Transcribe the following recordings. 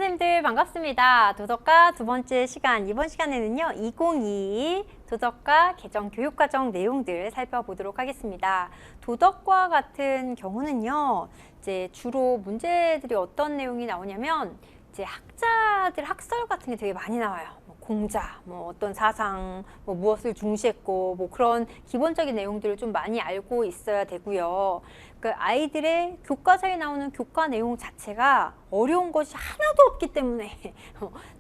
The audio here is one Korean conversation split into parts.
선생님들 반갑습니다. 도덕과 두 번째 시간, 이번 시간에는요 2022 도덕과 개정 교육과정 내용들 살펴보도록 하겠습니다. 도덕과 같은 경우는요 이제 주로 문제들이 어떤 내용이 나오냐면 이제 학자들 학설 같은 게 되게 많이 나와요. 공자, 어떤 사상, 무엇을 중시했고, 그런 기본적인 내용들을 좀 많이 알고 있어야 되고요. 그 아이들의 교과서에 나오는 교과 내용 자체가 어려운 것이 하나도 없기 때문에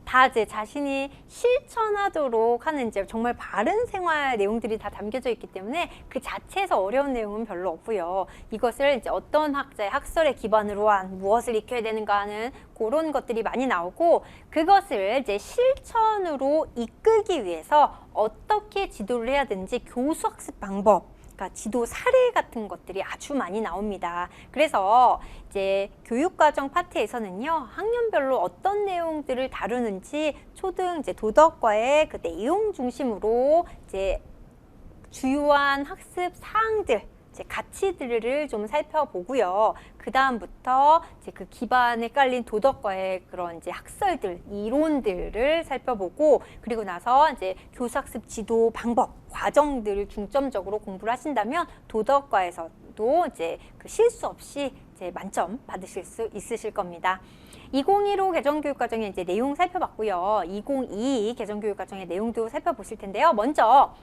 다 이제 자신이 실천하도록 하는 이제 정말 바른 생활 내용들이 다 담겨져 있기 때문에 그 자체에서 어려운 내용은 별로 없고요. 이것을 이제 어떤 학자의 학설에 기반으로 한 무엇을 익혀야 되는가 하는 그런 것들이 많이 나오고, 그것을 이제 실천으로 이끌기 위해서 어떻게 지도를 해야 되는지 교수 학습 방법, 그러니까 지도 사례 같은 것들이 아주 많이 나옵니다. 그래서 이제 교육과정 파트에서는요 학년별로 어떤 내용들을 다루는지 초등 이제 도덕과의 그 내용 중심으로 이제 주요한 학습 사항들, 이제 가치들을 좀 살펴보고요. 그 다음부터 이제 그 기반에 깔린 도덕과의 그런 이제 학설들, 이론들을 살펴보고, 그리고 나서 이제 교수학습 지도 방법, 과정들을 중점적으로 공부를 하신다면 도덕과에서도 이제 그 실수 없이 이제 만점 받으실 수 있으실 겁니다. 2015 개정교육과정의 이제 내용 살펴봤고요. 2022 개정교육과정의 내용도 살펴보실 텐데요. 먼저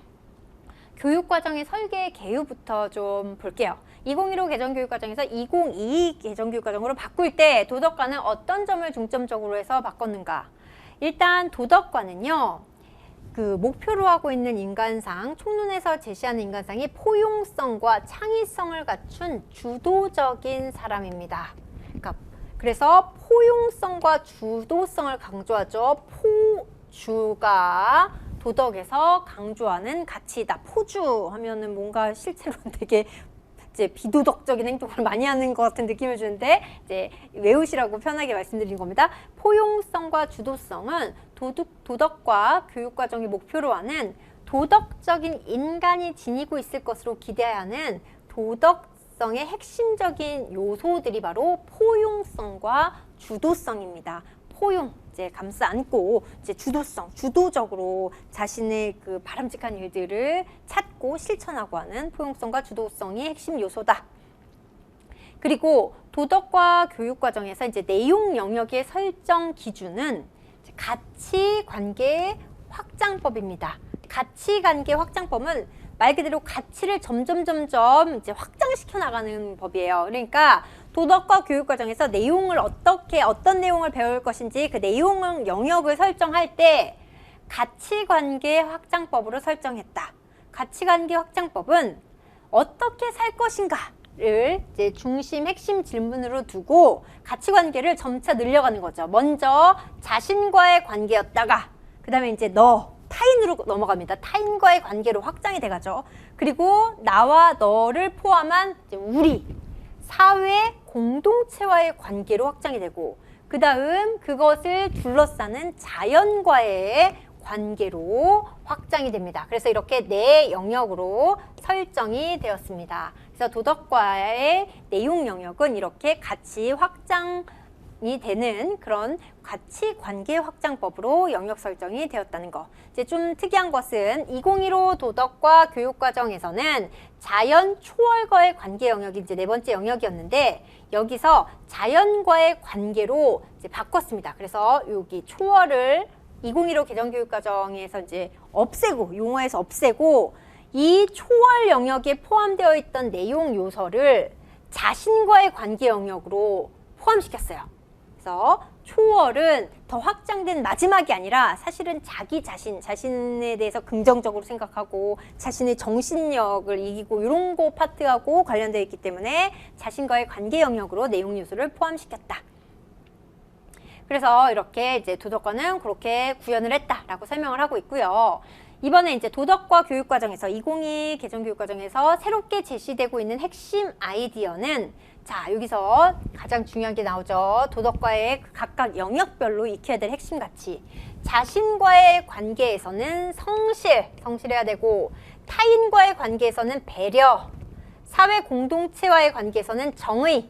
교육과정의 설계 개요부터 좀 볼게요. 2015 개정교육과정에서 2022 개정교육과정으로 바꿀 때 도덕과는 어떤 점을 중점적으로 해서 바꿨는가? 일단 도덕과는요, 그 목표로 하고 있는 인간상, 총론에서 제시하는 인간상이 포용성과 창의성을 갖춘 주도적인 사람입니다. 그래서 포용성과 주도성을 강조하죠. 포주가 도덕에서 강조하는 가치이다. 포주 하면은 뭔가 실제로 되게 이제 비도덕적인 행동을 많이 하는 것 같은 느낌을 주는데 이제 외우시라고 편하게 말씀드린 겁니다. 포용성과 주도성은 도덕과 교육과정이 목표로 하는 도덕적인 인간이 지니고 있을 것으로 기대하는 도덕성의 핵심적인 요소들이 바로 포용성과 주도성입니다. 포용, 이제 감싸 안고 이제 주도성, 주도적으로 자신의 그 바람직한 일들을 찾고 실천하고 하는 포용성과 주도성이 핵심 요소다. 그리고 도덕과 교육과정에서 이제 내용 영역의 설정 기준은 가치관계 확장법입니다. 가치관계 확장법은 말 그대로 가치를 점점 이제 확장시켜 나가는 법이에요. 그러니까 도덕과 교육과정에서 내용을 어떤 내용을 배울 것인지 그 내용 영역을 설정할 때 가치관계 확장법으로 설정했다. 가치관계 확장법은 어떻게 살 것인가를 이제 중심 핵심 질문으로 두고 가치관계를 점차 늘려가는 거죠. 먼저 자신과의 관계였다가 그 다음에 이제 타인으로 넘어갑니다. 타인과의 관계로 확장이 돼가죠. 그리고 나와 너를 포함한 이제 우리 사회 공동체와의 관계로 확장이 되고, 그 다음 그것을 둘러싸는 자연과의 관계로 확장이 됩니다. 그래서 이렇게 네 영역으로 설정이 되었습니다. 그래서 도덕과의 내용 영역은 이렇게 같이 확장이 되는 그런 가치관계 확장법으로 영역 설정이 되었다는 거. 이제 좀 특이한 것은 2015 도덕과 교육과정에서는 자연 초월과의 관계 영역이 이제 네 번째 영역이었는데 여기서 자연과의 관계로 이제 바꿨습니다. 그래서 여기 초월을 2015 개정교육과정에서 이제 용어에서 없애고 이 초월 영역에 포함되어 있던 내용 요소를 자신과의 관계 영역으로 포함시켰어요. 그래서 초월은 더 확장된 마지막이 아니라 사실은 자신에 대해서 긍정적으로 생각하고 자신의 정신력을 이기고 이런 거 파트하고 관련되어 있기 때문에 자신과의 관계 영역으로 내용 요소를 포함시켰다. 그래서 이렇게 이제 도덕과는 그렇게 구현을 했다라고 설명을 하고 있고요. 이번에 이제 도덕과 교육과정에서 2022 개정교육과정에서 새롭게 제시되고 있는 핵심 아이디어는 자, 여기서 가장 중요한 게 나오죠. 도덕과의 각각 영역별로 익혀야 될 핵심 가치. 자신과의 관계에서는 성실해야 되고, 타인과의 관계에서는 배려, 사회 공동체와의 관계에서는 정의,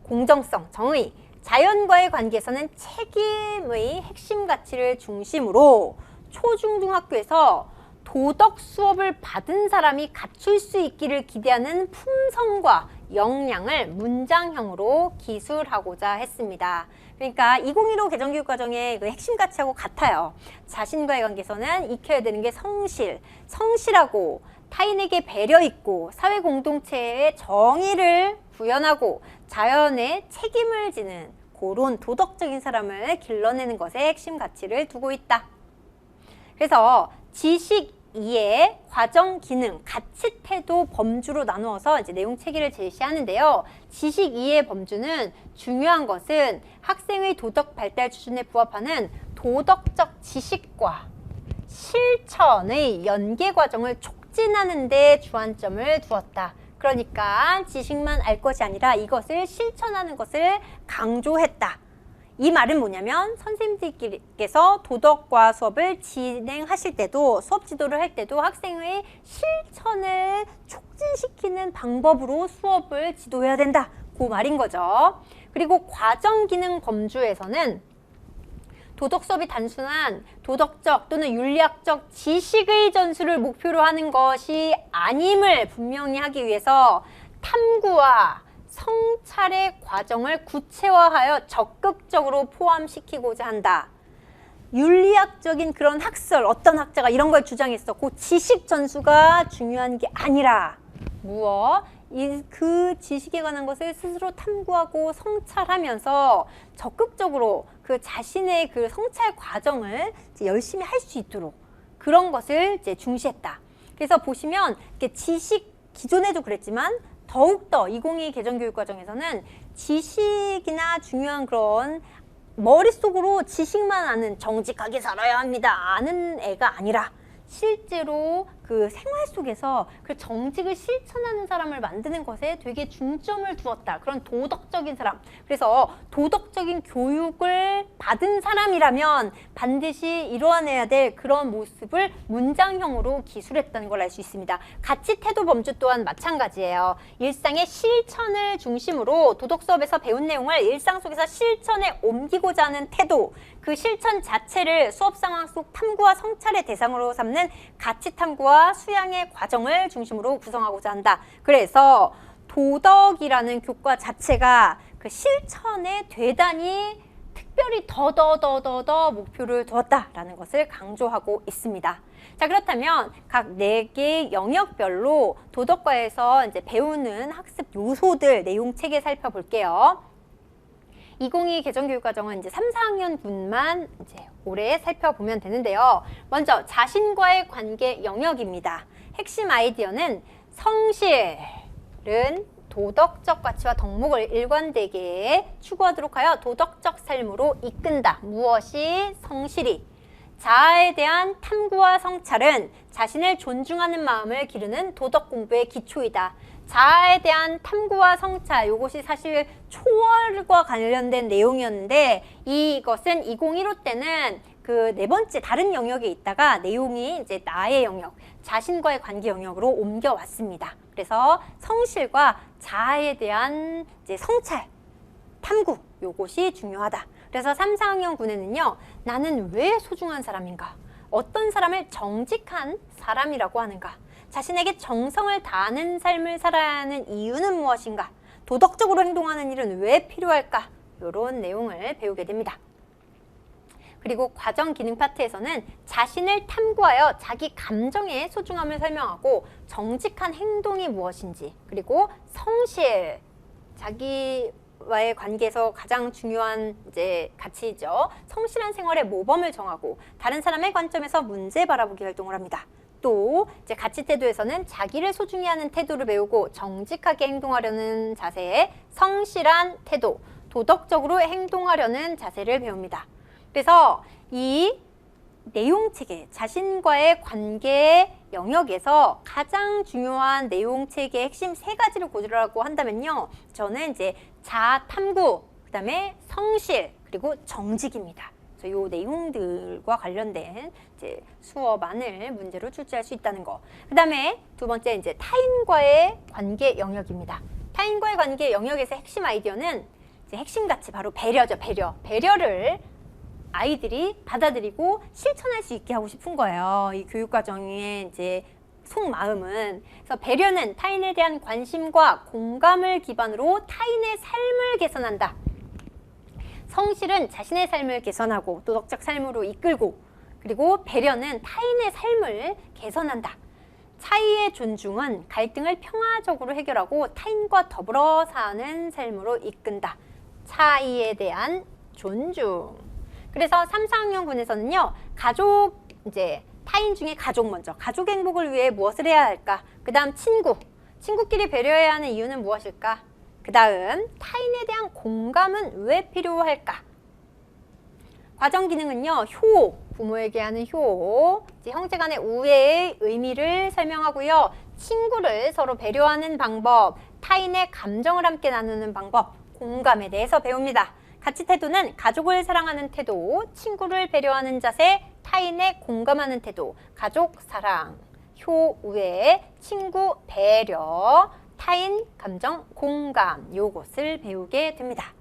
공정성, 정의, 자연과의 관계에서는 책임의 핵심 가치를 중심으로 초중등학교에서 도덕 수업을 받은 사람이 갖출 수 있기를 기대하는 품성과 역량을 문장형으로 기술하고자 했습니다. 그러니까 2015 개정교육과정의 그 핵심 가치하고 같아요. 자신과의 관계에서는 익혀야 되는 게 성실, 성실하고 타인에게 배려 있고 사회 공동체의 정의를 구현하고 자연의 책임을 지는 그런 도덕적인 사람을 길러내는 것에 핵심 가치를 두고 있다. 그래서 지식 이해, 과정, 기능, 가치, 태도, 범주로 나누어서 이제 내용 체계를 제시하는데요. 지식 이해 범주는 중요한 것은 학생의 도덕 발달 수준에 부합하는 도덕적 지식과 실천의 연계 과정을 촉진하는 데 주안점을 두었다. 그러니까 지식만 알 것이 아니라 이것을 실천하는 것을 강조했다. 이 말은 뭐냐면 선생님들께서 도덕과 수업을 진행하실 때도 수업 지도를 할 때도 학생의 실천을 촉진시키는 방법으로 수업을 지도해야 된다. 그 말인 거죠. 그리고 과정 기능 범주에서는 도덕 수업이 단순한 도덕적 또는 윤리학적 지식의 전수를 목표로 하는 것이 아님을 분명히 하기 위해서 탐구와 성찰의 과정을 구체화하여 적극적으로 포함시키고자 한다. 윤리학적인 그런 학설, 어떤 학자가 이런 걸 주장했어. 그 지식 전수가 중요한 게 아니라 무엇? 그 지식에 관한 것을 스스로 탐구하고 성찰하면서 적극적으로 그 자신의 그 성찰 과정을 이제 열심히 할 수 있도록 그런 것을 이제 중시했다. 그래서 보시면 이렇게 지식 기존에도 그랬지만 더욱더 2022 개정교육과정에서는 지식이나 중요한 그런 머릿속으로 지식만 아는 정직하게 살아야 합니다 아는 애가 아니라 실제로 그 생활 속에서 그 정직을 실천하는 사람을 만드는 것에 되게 중점을 두었다. 그런 도덕적인 사람. 그래서 도덕적인 교육을 받은 사람이라면 반드시 이루어내야 될 그런 모습을 문장형으로 기술했다는 걸 알 수 있습니다. 가치 태도 범주 또한 마찬가지예요. 일상의 실천을 중심으로 도덕 수업에서 배운 내용을 일상 속에서 실천에 옮기고자 하는 태도, 그 실천 자체를 수업 상황 속 탐구와 성찰의 대상으로 삼는 가치 탐구와 수양의 과정을 중심으로 구성하고자 한다. 그래서 도덕이라는 교과 자체가 그 실천에 대단히 특별히 더 목표를 두었다라는 것을 강조하고 있습니다. 자, 그렇다면 각 4개 영역별로 도덕과에서 이제 배우는 학습 요소들 내용 체계 살펴볼게요. 2022 개정교육과정은 이제 3, 4학년분만 이제 올해 살펴보면 되는데요. 먼저 자신과의 관계 영역입니다. 핵심 아이디어는 성실은 도덕적 가치와 덕목을 일관되게 추구하도록 하여 도덕적 삶으로 이끈다. 무엇이 성실이? 자아에 대한 탐구와 성찰은 자신을 존중하는 마음을 기르는 도덕 공부의 기초이다. 자아에 대한 탐구와 성찰, 이것이 사실 초월과 관련된 내용이었는데 이것은 2015 때는 그 4번째 다른 영역에 있다가 내용이 이제 나의 영역, 자신과의 관계 영역으로 옮겨왔습니다. 그래서 성실과 자아에 대한 이제 성찰, 탐구, 요것이 중요하다. 그래서 3, 4학년군에는요, 나는 왜 소중한 사람인가? 어떤 사람을 정직한 사람이라고 하는가? 자신에게 정성을 다하는 삶을 살아야 하는 이유는 무엇인가? 도덕적으로 행동하는 일은 왜 필요할까? 이런 내용을 배우게 됩니다. 그리고 과정 기능 파트에서는 자신을 탐구하여 자기 감정의 소중함을 설명하고 정직한 행동이 무엇인지, 그리고 성실, 자기와의 관계에서 가장 중요한 이제 가치이죠. 성실한 생활의 모범을 정하고 다른 사람의 관점에서 문제 바라보기 활동을 합니다. 또 이제 가치 태도에서는 자기를 소중히 하는 태도를 배우고 정직하게 행동하려는 자세에 성실한 태도, 도덕적으로 행동하려는 자세를 배웁니다. 그래서 이 내용체계, 자신과의 관계 영역에서 가장 중요한 내용체계의 핵심 3가지를 고르라고 한다면요. 저는 이제 자아 탐구, 그 다음에 성실, 그리고 정직입니다. 이 내용들과 관련된 이제 수업안을 문제로 출제할 수 있다는 거. 그 다음에 2번째 이제 타인과의 관계 영역입니다. 타인과의 관계 영역에서 핵심 아이디어는 이제 핵심 가치 바로 배려죠. 배려를 아이들이 받아들이고 실천할 수 있게 하고 싶은 거예요. 이 교육과정의 이제 속마음은. 그래서 배려는 타인에 대한 관심과 공감을 기반으로 타인의 삶을 개선한다. 성실은 자신의 삶을 개선하고 도덕적 삶으로 이끌고, 그리고 배려는 타인의 삶을 개선한다. 차이의 존중은 갈등을 평화적으로 해결하고 타인과 더불어 사는 삶으로 이끈다. 차이에 대한 존중. 그래서 3, 4학년 군에서는요, 타인 중에 가족 먼저, 가족 행복을 위해 무엇을 해야 할까? 그 다음 친구끼리 배려해야 하는 이유는 무엇일까? 그 다음 타인에 대한 공감은 왜 필요할까? 과정 기능은요, 부모에게 하는 형제 간의 우애의 의미를 설명하고요, 친구를 서로 배려하는 방법, 타인의 감정을 함께 나누는 방법, 공감에 대해서 배웁니다. 가치 태도는 가족을 사랑하는 태도, 친구를 배려하는 자세, 타인에 공감하는 태도, 가족 사랑, 우애, 친구 배려, 타인 감정 공감, 요것을 배우게 됩니다.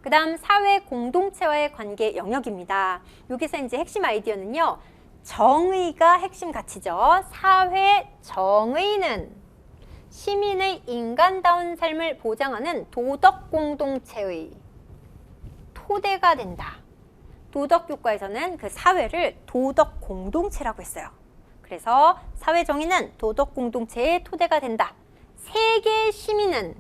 그 다음 사회 공동체와의 관계 영역입니다. 여기서 이제 핵심 아이디어는요, 정의가 핵심 가치죠. 사회 정의는 시민의 인간다운 삶을 보장하는 도덕 공동체의 토대가 된다. 도덕교과에서는 그 사회를 도덕 공동체라고 했어요. 그래서 사회 정의는 도덕 공동체의 토대가 된다. 세계 시민은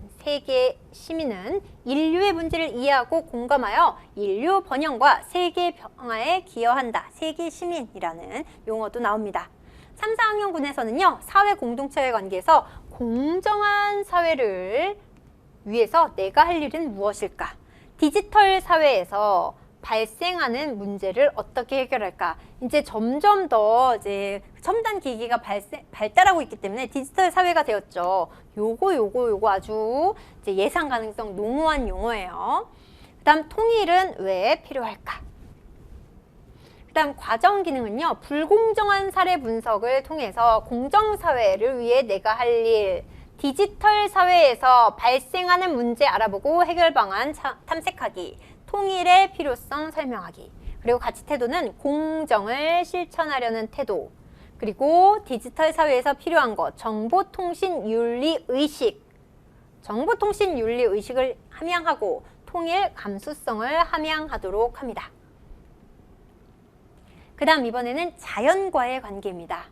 인류의 문제를 이해하고 공감하여 인류 번영과 세계 평화에 기여한다. 세계 시민이라는 용어도 나옵니다. 3, 4학년 군에서는요, 사회 공동체의 관계에서 공정한 사회를 위해서 내가 할 일은 무엇일까? 디지털 사회에서 발생하는 문제를 어떻게 해결할까? 이제 점점 더 이제 첨단 기기가 발달하고 있기 때문에 디지털 사회가 되었죠. 요거 아주 이제 예상 가능성 농후한 용어예요. 그다음 통일은 왜 필요할까? 그다음 과정 기능은요, 불공정한 사례 분석을 통해서 공정 사회를 위해 내가 할 일, 디지털 사회에서 발생하는 문제 알아보고 해결 방안 탐색하기, 통일의 필요성 설명하기, 그리고 가치 태도는 공정을 실천하려는 태도, 그리고 디지털 사회에서 필요한 것, 정보통신윤리의식을 함양하고 통일 감수성을 함양하도록 합니다. 그 다음 이번에는 자연과의 관계입니다.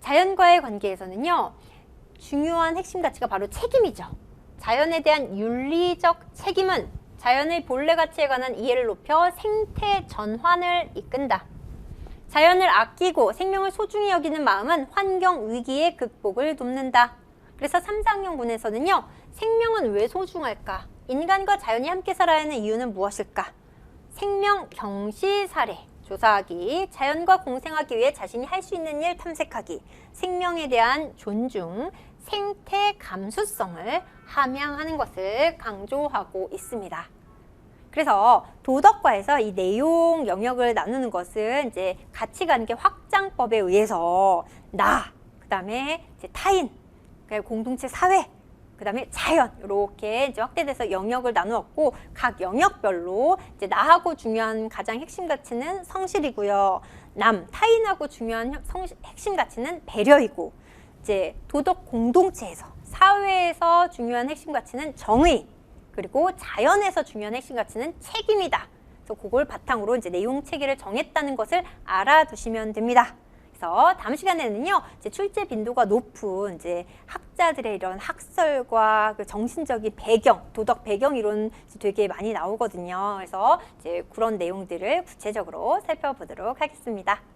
자연과의 관계에서는요, 중요한 핵심 가치가 바로 책임이죠. 자연에 대한 윤리적 책임은 자연의 본래 가치에 관한 이해를 높여 생태 전환을 이끈다. 자연을 아끼고 생명을 소중히 여기는 마음은 환경 위기의 극복을 돕는다. 그래서 3, 4학년 군에서는요, 생명은 왜 소중할까? 인간과 자연이 함께 살아야 하는 이유는 무엇일까? 생명 경시 사례 조사하기, 자연과 공생하기 위해 자신이 할 수 있는 일 탐색하기, 생명에 대한 존중, 생태 감수성을 함양하는 것을 강조하고 있습니다. 그래서 도덕과에서 이 내용 영역을 나누는 것은 이제 가치관계 확장법에 의해서 그 다음에 이제 타인, 공동체 사회, 그 다음에 자연, 이렇게 이제 확대돼서 영역을 나누었고, 각 영역별로 이제 나하고 중요한 가장 핵심 가치는 성실이고요. 타인하고 중요한 핵심 가치는 배려이고, 이제 도덕 공동체에서, 사회에서 중요한 핵심 가치는 정의, 그리고 자연에서 중요한 핵심 가치는 책임이다. 그래서 그걸 바탕으로 이제 내용 체계를 정했다는 것을 알아두시면 됩니다. 그래서 다음 시간에는요, 이제 출제 빈도가 높은 이제 학자들의 이런 학설과 그 정신적인 배경, 도덕 배경 이론 되게 많이 나오거든요. 그래서 이제 그런 내용들을 구체적으로 살펴보도록 하겠습니다.